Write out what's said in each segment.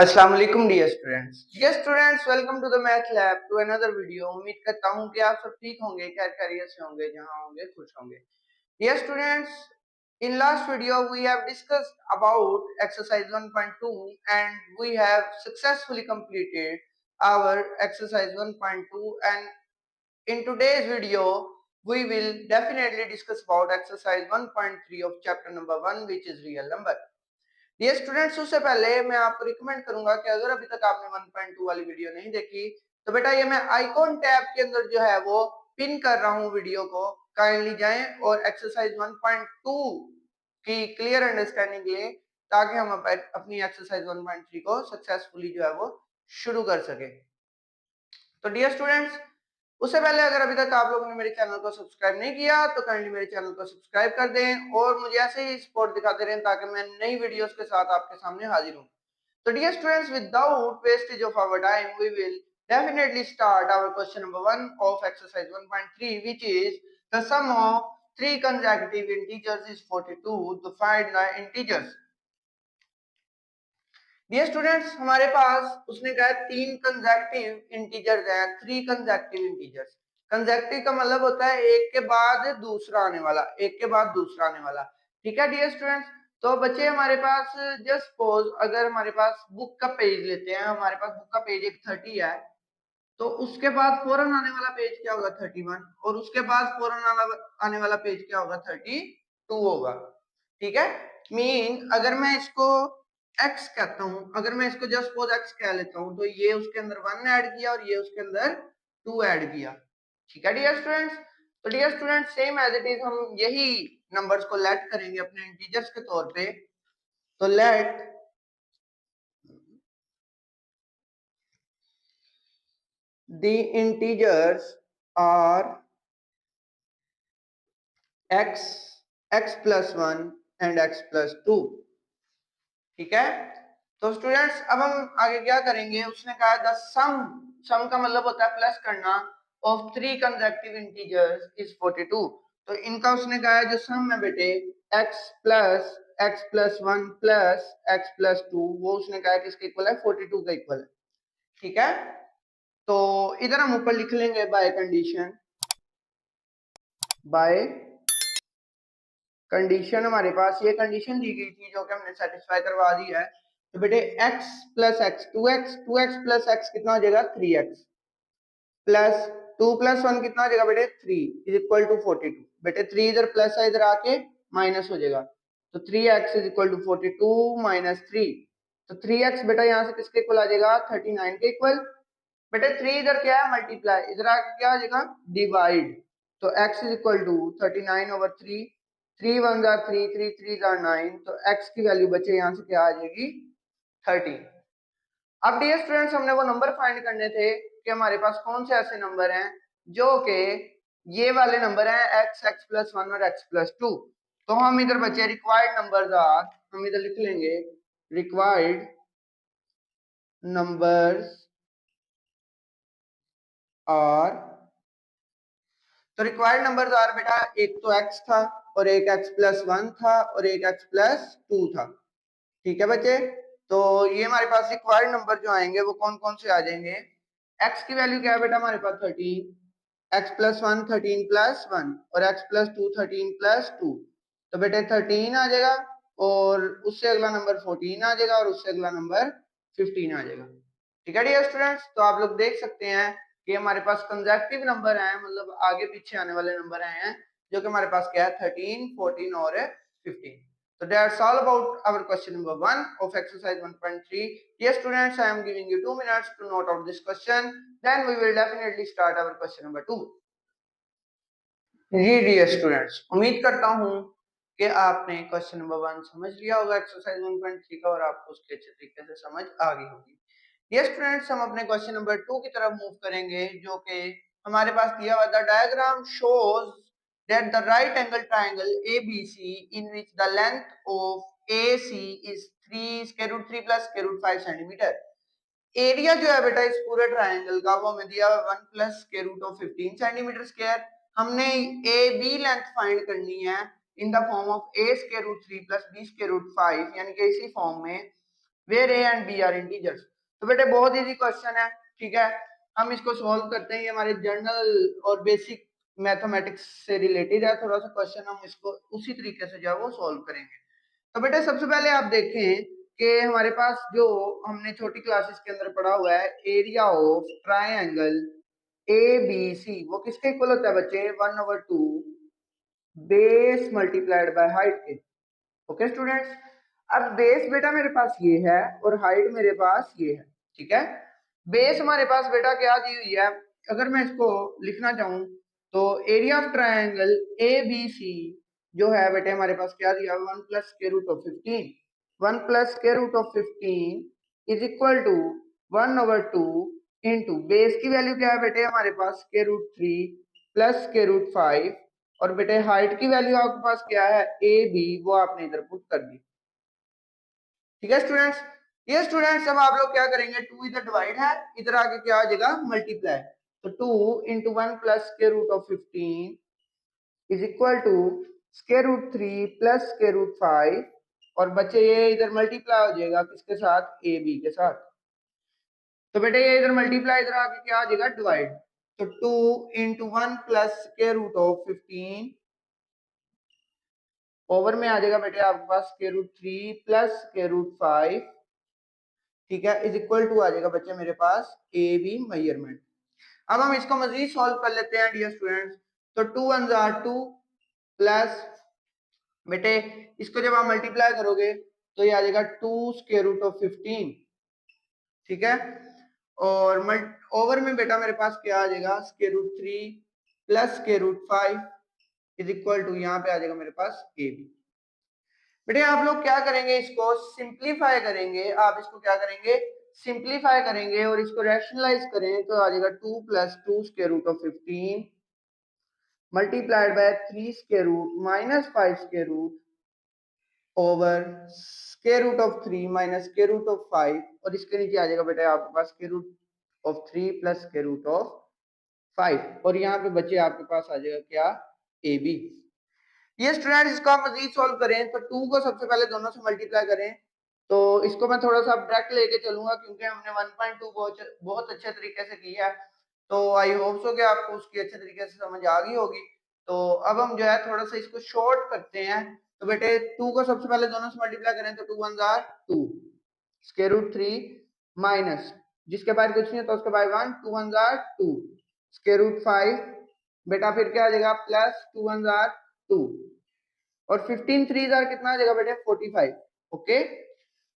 अस्सलाम वालेकुम dear students welcome to the math lab to another video. उम्मीद करता हूँ कि आप सब ठीक होंगे, खैरियत से होंगे, जहां होंगे खुश होंगे। Dear students, in last video we have discussed about exercise 1.2 and we have successfully completed our exercise 1.2, and in today's video we will definitely discuss about exercise 1.3 of chapter number 1, which is real number। ये students, उससे पहले मैं आपको recommend करूंगा कि अगर अभी तक आपने 1.2 वाली वीडियो नहीं देखी तो बेटा ये मैं आइकॉन टैब के अंदर जो है वो पिन कर रहा हूँ वीडियो को, काइंडली जाएं और एक्सरसाइज 1.2 की क्लियर अंडरस्टैंडिंग लें ताकि हम अपनी एक्सरसाइज 1.3 को सक्सेसफुली जो है वो शुरू कर सके। तो डियर स्टूडेंट्स, उससे पहले अगर अभी तक आप लोगों ने मेरे चैनल को सब्सक्राइब नहीं किया तो काइंडली मेरे चैनल को सब्सक्राइब कर दें और मुझे ऐसे ही सपोर्ट दिखाते रहें ताकि मैं नई वीडियोस के साथ आपके सामने हाजिर हूं। तो dear students, without wastage of our time we will definitely start our question number 1 of exercise 1.3, which is the sum of three consecutive integers is 42, to find the integers। Dear students, हमारे पास उसने कहा तीन consecutive integers हैं, three consecutive integers. Consecutive का मतलब होता है एक के बाद दूसरा आने वाला, एक के बाद दूसरा आने वाला। ठीक है डियर स्टूडेंट्स, तो बच्चे हमारे पास जस्ट सपोज अगर हमारे पास बुक का पेज लेते हैं, हमारे पास बुक का पेज एक 30 है, तो उसके बाद फौरन आने वाला पेज क्या होगा 31, और उसके बाद फौरन आने वाला पेज क्या होगा 32 होगा। ठीक है, मीन अगर मैं इसको x कहता हूं, अगर मैं इसको जस्ट सपोज x कह लेता हूं, तो ये उसके अंदर 1 ऐड किया और ये उसके अंदर 2 ऐड किया। ठीक है डियर स्टूडेंट्स, तो dear students same as it is हम यही नंबर्स को लेट करेंगे अपने इंटीजर्स के तौर पे। तो late the integers are x, x plus 1 and x plus 2। ठीक है, तो स्टूडेंट्स अब हम आगे क्या करेंगे, उसने कहा द सम, सम का मतलब होता है प्लस करना, of three consecutive integers is 42। तो इनका उसने कहा है जो सम है बेटे x plus 1 plus x plus 2, वो उसने कहा है किसके इक्वल है 42 का इक्वल है। ठीक है, तो इधर हम ऊपर लिख लेंगे बाय कंडीशन, बाय कंडीशन हमारे पास ये कंडीशन दी गई थी जो कि हमने सेटिस्फाई करवा दी है। तो बेटे x plus x 2x plus x कितना हो जाएगा 3x प्लस 2 प्लस 1 कितना हो जाएगा बेटे 3 इज इक्वल टू 42। बेटे 3 इधर प्लस है, इधर आके माइनस हो जाएगा, तो 3x is equal to 42 minus 3। तो 3x बेटा यहाँ से किसके इक्वल आ जाएगा 39 के इक्वल। बेटे 3 इधर क्या है मल्टीप्लाई, इधर आके क्या आ जाएगा डिवाइड। तो x is equal to 39 over 3, 3 1 जार 3, 3 3 जार 9, तो x की वैल्यू बचे यहाँ से क्या आ जाएगी 30। अब डियर स्टूडेंट्स, हमने वो नंबर फाइंड करने थे कि हमारे पास कौन से ऐसे नंबर हैं जो कि ये वाले नंबर हैं x, x प्लस 1 और x प्लस 2। तो हम इधर बचे रिक्वायर्ड नंबर्स आर, हम इधर लिख लेंगे रिक्वायर्ड नंबर्स आर। तो रिक्वायर्ड नंबर्स आर बेटा एक तो x था और एक x प्लस 1 था और एक x प्लस 2 था। ठीक है बच्चे, तो ये हमारे पास रिक्वायर्ड नंबर जो आएंगे वो कौन कौन से आ जाएंगे। x की वैल्यू क्या है बेटा हमारे पास 13, x प्लस 1 13 प्लस 1 और x प्लस 2 13 प्लस 2। तो बेटे 13 आ जाएगा और उससे अगला नंबर 14 आ जाएगा और उससे अगला नंबर 15 आ जाएगा। ठीक है डियर स्टूडेंट्स, तो आप लोग देख सकते हैं कि हमारे पास कंसेक्टिव नंबर हैं, मतलब आगे पीछे आने वाले नंबर आए हैं जो कि हमारे पास क्या है 13, 14 और 15। So that's all about our question number 1 of exercise 1.3. Yes students, I am giving you 2 minutes to note out this question. Then we will definitely start our question number 2. जी डियर स्टूडेंट्स, उम्मीद करता हूँ कि आपने question number 1 समझ लिया होगा exercise 1.3 का और आपको उसके अच्छे तरीके से समझ आ गई होगी। डियर स्टूडेंट्स, हम अपने क्वेश्चन नंबर 2 की तरफ मूव करेंगे जो कि हमारे पास दिया हुआ the diagram shows that the right angle triangle ABC in which the length of AC is 3 square root 3 plus square root 5 centimeter। Area जो है बेटा इस पूरे ट्राइंगल का वो हमें दिया 1 plus square root of 15 centimetre square. हमने ए बी लेंथ फाइंड करनी है in the form of A square root 3 plus B square root 5, यानी कि इसी फॉर्म में। Where A and B are integers. तो बेटे बहुत इजी क्वेश्चन है, ठीक है। हम इसको सॉल्व करते हैं, ये हमारे जनरल और बेसिक मैथमेटिक्स से रिलेटेड है थोड़ा सा क्वेश्चन, हम इसको उसी तरीके से जो है वो सॉल्व करेंगे। तो बेटे सबसे पहले आप देखें कि हमारे पास जो हमने छोटी क्लासेस के अंदर पढ़ा हुआ है area of triangle A B C, वो किसके इक्वल होता है बच्चे, 1/2 बेस मल्टीप्लाइड बाय हाइट के। ओके स्टूडेंट्स, अब बेस बेटा मेरे पास ये है और हाइट मेरे पास ये है, ठीक है। बेस हमारे पास बेटा क्या दी हुई है, अगर मैं इसको लिखना चाहूं तो area of triangle A B C जो है बेटे हमारे पास क्या दिया, 1 plus square root of 15, 1 plus square root of 15 is equal to 1/2 into base की वैल्यू क्या है बेटे हमारे पास square root 3 plus square root 5, और बेटे हाइट की वैल्यू आपके पास क्या है ए बी, वो आपने इधर पुट कर दी, ठीक है स्टूडेंट्स। ये स्टूडेंट्स अब आप लोग क्या करेंगे, 2 इधर डिवाइड है, इधर आके क्या आ जाएगा मल्टीप्लाई, तो 2 into 1 plus square root of 15 is equal to square root 3 plus square root 5, और बच्चे ये इधर मल्टीप्लाई हो जाएगा किसके साथ, ए बी के साथ। तो बेटे ये इधर मल्टीप्लाई, इधर आके क्या आ जाएगा डिवाइड, तो 2 into 1 plus square root of 15 over में आ जाएगा बेटे आपके पास square root 3 plus square root 5, ठीक है, इज इक्वल टू आ जाएगा बच्चे मेरे पास ए बी मेजरमेंट। अब हम इसको मजीद सॉल्व कर लेते हैं डियर स्टूडेंट्स, तो 2 1 जार 2 प्लस बेटे इसको जब आप मल्टीप्लाई करोगे तो ये आ जाएगा 2 स्क्वायर रूट ऑफ 15, ठीक है, और ओवर में बेटा मेरे पास क्या आ जाएगा square root 3 plus square root 5 is equal to यहाँ पे आ जाएगा मेरे पास ए बी। बेटे आप लोग क्या करेंगे, इसको सिंप्लीफाई करेंगे, आप इसको क्या करेंगे सिंप्लीफाई करेंगे और इसको रैशनलाइज करें तो आ जाएगा 2 plus 2 square root of 15 multiplied by 3 square root minus 5 square root over square root of 3 minus square root of 5, और इसके नीचे आ जाएगा बेटा आपके पास square root of 3 plus square root of 5, और यहाँ पे बच्चे आपके पास आ जाएगा क्या ए बी। ये स्टूडेंट इसको आप मजीद सॉल्व करें तो 2 को सबसे पहले दोनों से मल्टीप्लाई करें, तो इसको मैं थोड़ा सा ब्रेक लेके चलूंगा क्योंकि हमने 1.2 बहुत अच्छे तरीके से किया है, तो आई होप सो कि आपको उसकी अच्छे तरीके से समझ आ गई होगी। तो अब हम जो है थोड़ा सा इसको शॉर्ट करते हैं, तो बेटे 2 को सबसे पहले दोनों से मल्टीप्लाई करें तो 2 1 जार 2 स्क्वायर रूट 3 माइनस जिसके बाद कुछ नहीं है तो उसके बाद 1 2 1 जार 2 स्क्वायर रूट 5, बेटा फिर क्या आ जाएगा प्लस 2 1 जार 2, और 15 3 जार कितना आ जाएगा बेटे 45, ओके।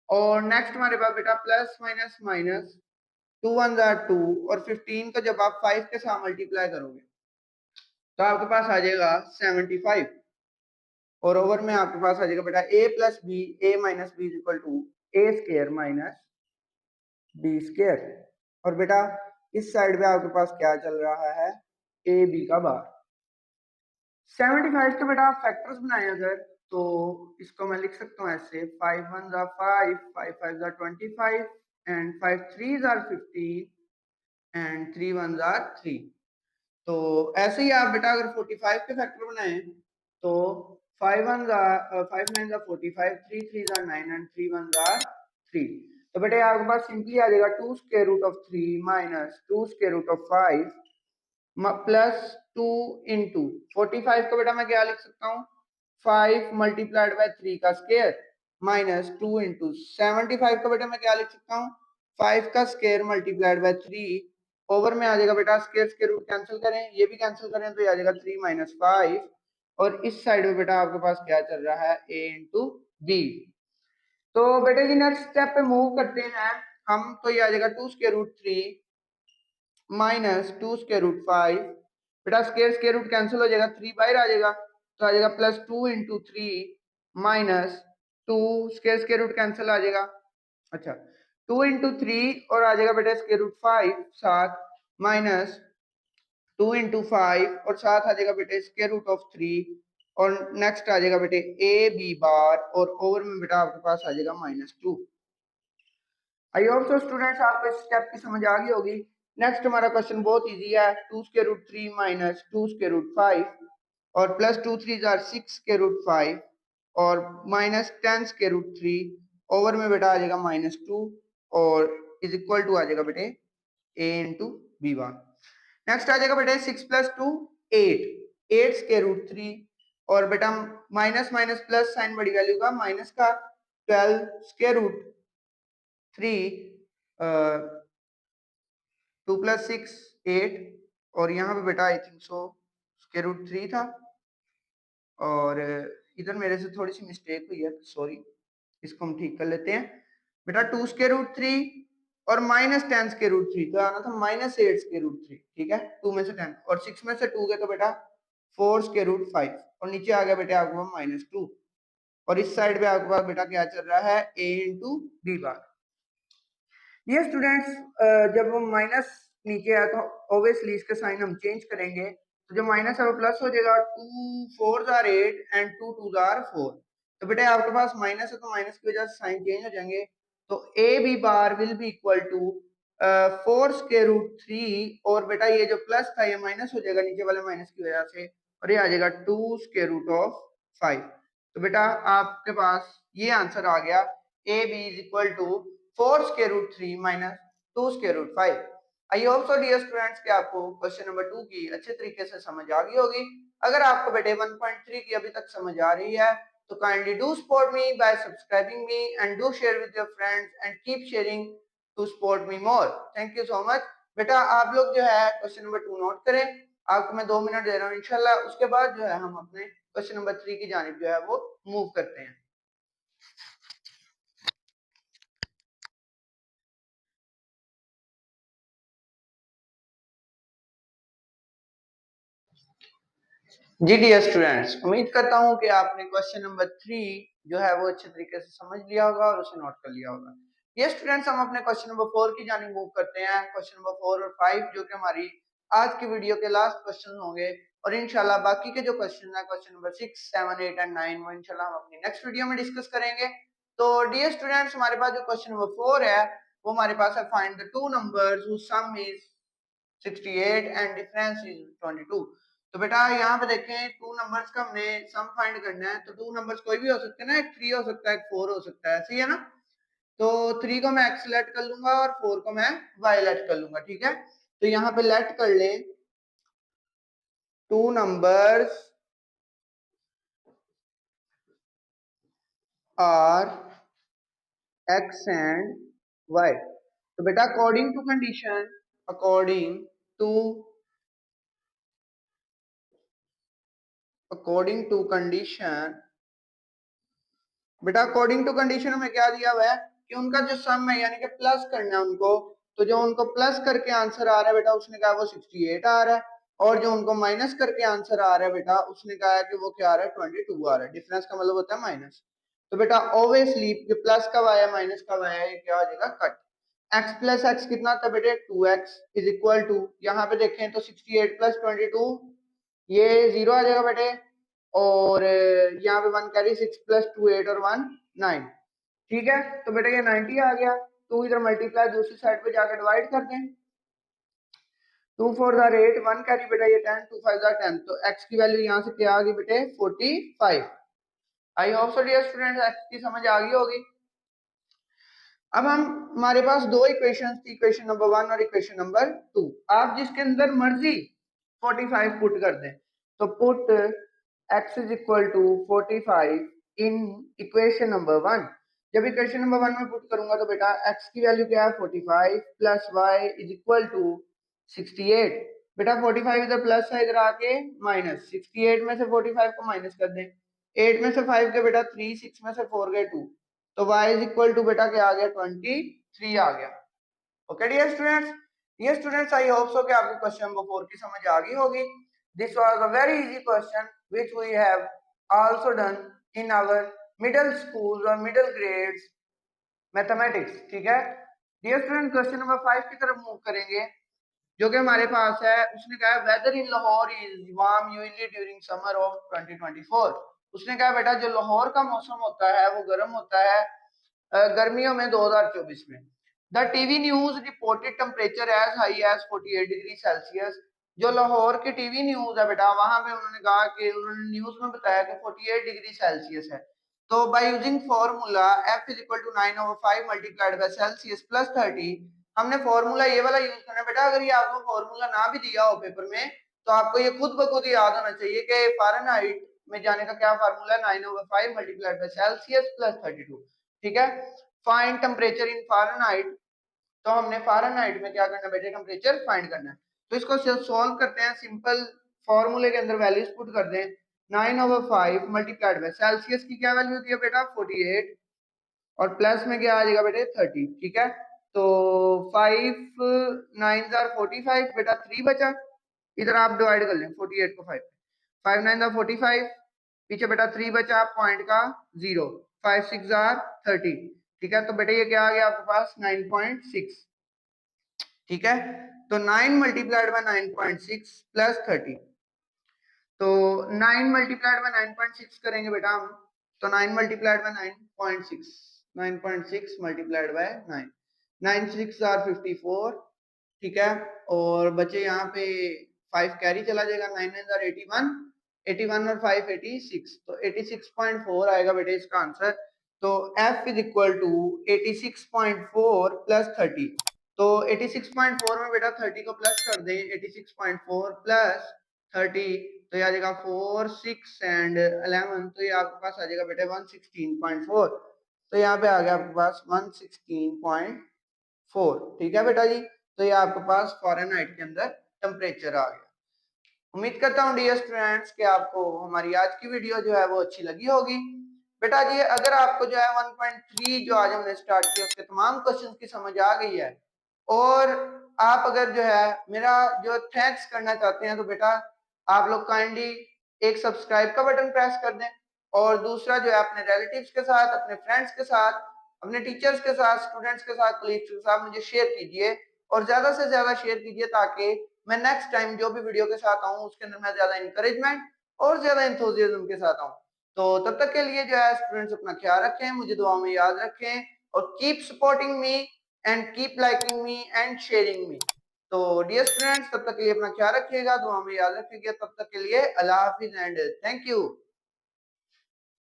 और नेक्स्ट हमारे पास बेटा प्लस माइनस माइनस 2 1 जार 2, और 15 को जब आप 5 के साथ मल्टीप्लाई करोगे तो आपके पास आ जाएगा 75, और ओवर में आपके पास आ जाएगा बेटा a plus B A minus B is equal to A square minus B square, और बेटा इस साइड पे आपके पास क्या चल रहा है ए बी का बार। 75 के बेटा आप फैक्टर्स बनाए अगर तो इसको मैं लिख सकता हूँ ऐसे 5 1 जार 5 5 5 जार 25 एंड 5 3 जार 15 एंड 3 1 जार 3। तो ऐसे ही आप बेटा अगर 45 के फैक्टर बनाए तो 5 1 जार 5 9 जार 45 3 3 जार 9 एंड 3 1 जार 3। तो बेटा आपके पास सिंपली आ जाएगा 2 square root of 3 minus 2 square root of 5 plus 2 into 45 को बेटा मैं क्या लिख सकता हूँ 5 मल्टीप्लाइड बाय 3 का स्क्वायर माइनस 2 इंटू 75 को बेटा मैं क्या लिख सकता हूँ 5 का स्क्वायर मल्टीप्लाइड बाय 3, ओवर में आ जाएगा बेटा स्क्वायर स्क्वायर रूट कैंसिल करें, ये भी कैंसिल करें तो ये आ जाएगा 3 माइनस 5, और इस साइड में बेटा आपके पास क्या चल रहा है a इंटू बी। तो बेटे जी नेक्स्ट स्टेप पे मूव करते हैं हम, तो ये आ जाएगा 2 square root 3 minus 2 square root 5, बेटा स्क्वायर स्क्वायर रूट कैंसिल हो जाएगा 3 बाहर आ जाएगा तो आ जाएगा plus 2 into 3 minus 2 square square root cancel आ जाएगा, अच्छा 2 इंटू 3 और आ जाएगा बेटा स्क्वायर रूट 5 साथ माइनस 2 इंटू 5 और साथ आ जाएगा बेटे स्क्वायर रूट ऑफ 3, और नेक्स्ट आ जाएगा बेटे ए बी बार, और ओवर में बेटा आपके पास आ जाएगा -2। आई होप सो स्टूडेंट्स आपको इस स्टेप की समझ आ गई होगी। नेक्स्ट हमारा क्वेश्चन बहुत इजी है, 2 square root 3 minus 2 square root 5 और प्लस 2 3 जार 6 स्क्वायर रूट 5 और माइनस 10 स्क्वायर रूट 3 ओवर में बेटा आ जाएगा -2 और इज इक्वल टू आ जाएगा बेटे a into B bar. Next आ जाएगा बेटे 6 + 2 8, 8 स्क्वायर रूट 3 और बेटा माइनस माइनस प्लस साइन बड़ी वैल्यू का माइनस का 12 स्क्वायर रूट 3 2 + 6 8 और यहाँ पे बेटा I think so square root 3 था और इधर मेरे से थोड़ी सी मिस्टेक हुई है, सॉरी, इसको हम ठीक कर लेते हैं। बेटा 2 स्क्वायर रूट 3 और -10 स्क्वायर रूट 3 तो आना था -8 स्क्वायर रूट 3, ठीक है, 2 में से 10 और 6 में से 2 गए तो बेटा 4 स्क्वायर रूट 5 और नीचे आ गया बेटा आपको -2 और इस साइड पे आपके पास बेटा क्या चल रहा है a इंटू बी बार। ये स्टूडेंट्स जब हम माइनस नीचे आया तो ऑब्वियसली इसका साइन हम चेंज करेंगे, तो जो माइनस है वो प्लस हो जाएगा। 2 4s are 8 and 2 2s are 4, तो बेटे आपके पास माइनस है तो माइनस की वजह से साइन चेंज हो जाएंगे, तो A B bar will be equal to 4 square root 3 और बेटा ये जो प्लस था ये माइनस हो जाएगा नीचे वाले माइनस की वजह से और ये आ जाएगा 2 स्क्वायर रूट ऑफ 5। तो बेटा आपके पास ये आंसर आ गया A B is equal to 4 square root 3 minus 2 square root 5। I hope so dear students कि आपको क्वेश्चन नंबर 2 की अच्छे तरीके से समझ आ गई होगी। अगर आपको बेटे 1.3 की अभी तक समझ आ रही है तो kindly do support me by subscribing me and do share with your friends and keep sharing to support me more. Thank you so much. बेटा आप लोग जो है क्वेश्चन नंबर 2 नोट करें, आपको मैं 2 मिनट दे रहा हूँ इंशाल्लाह, उसके बाद जो है हम अपने क्वेश्चन नंबर 3 की जानिब जो है वो मूव करते हैं। जी डियर स्टूडेंट्स, उम्मीद करता हूँ कि आपने क्वेश्चन नंबर 3 जो है वो अच्छे तरीके से समझ लिया होगा और उसे नोट कर लिया होगा। ये स्टूडेंट्स हम अपने क्वेश्चन नंबर 4 की जानिब मूव करते हैं। क्वेश्चन नंबर 4 और 5 जो कि हमारी आज की वीडियो के लास्ट क्वेश्चन होंगे और इंशाल्लाह बाकी के जो क्वेश्चन है क्वेश्चन नंबर 6, 7, 8 एंड 9 वो इंशाल्लाह हम अपनी नेक्स्ट वीडियो में डिस्कस करेंगे। तो डियर स्टूडेंट्स हमारे पास जो क्वेश्चन नंबर 4 है वो हमारे पास है find the two numbers whose sum is 68 and difference is 22। तो बेटा यहाँ पे देखें टू नंबर्स का हमने सम फाइंड करना है, तो टू नंबर्स कोई भी हो सकते हैं ना, एक 3 हो सकता है, एक 4 हो सकता है, सही है ना। तो 3 को मैं एक्स लेट कर लूंगा और 4 को मैं वाई लेट कर लूंगा, ठीक है। तो यहाँ पे लेट कर ले two numbers are x and y. तो बेटा according to condition, according to condition, बेटा अकॉर्डिंग टू कंडीशन में क्या दिया हुआ है कि उनका जो सम है यानी कि प्लस करना है उनको, तो जो उनको प्लस करके आंसर आ रहा है बेटा उसने कहा वो 68 आ रहा है और जो उनको माइनस करके आंसर आ रहा है बेटा उसने कहा है कि वो क्या आ रहा है 22 आ रहा है। डिफरेंस का मतलब होता है माइनस। तो बेटा ऑब्वियसली जो प्लस का वाई है माइनस का वाई है क्या हो जाएगा कट। x प्लस एक्स कितना था बेटे 2x इज इक्वल टू, यहाँ पे देखें तो 68 प्लस 22 ये 0 आ जाएगा बेटे और यहाँ पे 1 कैरी 6 प्लस 2 8 और 1 9, ठीक है। तो बेटा ये 90 आ गया, 2 इधर मल्टीप्लाई दूसरी साइड पे जाकर डिवाइड कर दें, 2 4 आर 8, 1 कैरी बेटा ये 10, 2 5 आर 10, तो x की वैल्यू यहाँ से क्या आ गई बेटे 45। I hope so dear students x की समझ आ गई होगी। अब हम हमारे पास दो इक्वेशंस थी, इक्वेशन नंबर 1 और इक्वेशन नंबर 2। आप जिसके अंदर मर्जी 45 पुट कर दें, तो put x is equal to 45 in equation number 1। जब इक्वेशन नंबर 1 में पुट करूंगा तो बेटा x की वैल्यू क्या है 45 plus y is equal to 68। बेटा 45 इधर प्लस है, इधर आके माइनस, 68 में से 45 को माइनस कर दें, 8 में से 5 के बेटा 3, 6 में से 4 गए 2, तो y इज इक्वल टू बेटा क्या आ गया 23 आ गया। ओके डियर स्टूडेंट्स, ये स्टूडेंट्स आई होप सो कि आपको क्वेश्चन नंबर 4 की समझ आ गई होगी। This was a very easy question which we have also done in our middle school और मिडिल ग्रेड्स मैथमेटिक्स, ठीक है। डियर स्टूडेंट क्वेश्चन नंबर 5 की तरफ मूव करेंगे जो कि हमारे पास है। उसने कहा weather in Lahore is warm usually during summer of 2024। उसने कहा बेटा जो लाहौर का मौसम होता है वो गर्म होता है गर्मियों में 2024 में। The TV news reported temperature as high as 48 degree Celsius. जो लाहौर की टीवी न्यूज है बेटा वहां पे उन्होंने कहा कि उन्होंने न्यूज में बताया कि 48 डिग्री सेल्सियस है। तो by using formula f is equal to 9/5 multiplied by Celsius plus 30, हमने फॉर्मूला ये वाला यूज करना है बेटा। अगर ये आपको फॉर्मूला ना भी दिया हो पेपर में तो आपको ये खुद ब खुद याद होना चाहिए कि फ़ारेनहाइट में जाने का क्या फार्मूला है, 9/5 मल्टीप्लाइड बाय सेल्सियस प्लस 32। ठीक है, फाइंड टेम्परेचर इन फ़ारेनहाइट। तो हमने फ़ारेनहाइट में क्या करना है बेटे, टेम्परेचर फाइंड करना है। तो इसको सॉल्व करते हैं, सिंपल फॉर्मूले के अंदर वैल्यूज पुट कर दें। 9/5 मल्टीप्लाइड बाय सेल्सियस की क्या वैल्यू होती है बेटा 48, और प्लस में क्या आ जाएगा बेटे 30। ठीक है, तो 5 9 जार 45 बेटा 3 बचा। इधर आप डिवाइड कर लें 48 को 5, 5 9 जार 45, पीछे बेटा 3 बचा पॉइंट का 0, 5 6 जार 30। ठीक है, तो बेटे ये क्या आ गया आपके पास 9.6। ठीक है, तो 9 मल्टीप्लाइड बाय 9.6 प्लस 30, तो 9 मल्टीप्लाइड बाय 9.6 करेंगे बेटा हम। तो 9 multiplied by 9.6, 9.6 multiplied by 9, 9 6 are 54। ठीक है, और बचे यहाँ पे 5 कैरी चला जाएगा, 9 आर 81, 81 और 5 86, तो 86.4 आएगा बेटे इसका आंसर। तो f is equal to 86.4 plus 30। तो 86.4 में बेटा 30 को प्लस कर दें, 86.4 प्लस 30, तो ये आ जाएगा 4 6 एंड 11, तो ये आपके पास आ जाएगा बेटे 116.4। तो यहाँ पे आ गया आपके पास 116.4। ठीक है बेटा जी, तो ये आपके पास फ़ारेनहाइट के अंदर टेम्परेचर आ गया। उम्मीद करता हूँ डियर स्टूडेंट्स कि आपको हमारी आज की वीडियो जो है वो अच्छी लगी होगी। बेटा जी अगर आपको जो है 1.3 जो आज हमने स्टार्ट किया उसके तमाम क्वेश्चंस की समझ आ गई है, और आप अगर जो है मेरा जो थैंक्स करना चाहते हैं, तो बेटा आप लोग काइंडली एक सब्सक्राइब का बटन प्रेस कर दें, और दूसरा जो है अपने रिलेटिव्स के साथ, अपने फ्रेंड्स के साथ, अपने टीचर्स के साथ, स्टूडेंट्स के साथ, कलीग्स के साथ मुझे शेयर कीजिए, और ज्यादा से ज्यादा शेयर कीजिए ताकि मैं नेक्स्ट टाइम जो भी वीडियो के साथ आऊं उसके अंदर मैं ज्यादा इंकरेजमेंट और ज्यादा एंथुसियाज्म के साथ आऊं। तो तब तक के लिए जो है स्टूडेंट्स अपना ख्याल रखें, मुझे दुआ में याद रखें, और keep supporting me and keep liking me and sharing me. तो डियर स्टूडेंट्स तब तक के लिए अपना ख्याल रखिएगा, दुआ में याद रखिएगा। तब तक के लिए अल्लाह हाफिज एंड थैंक यू।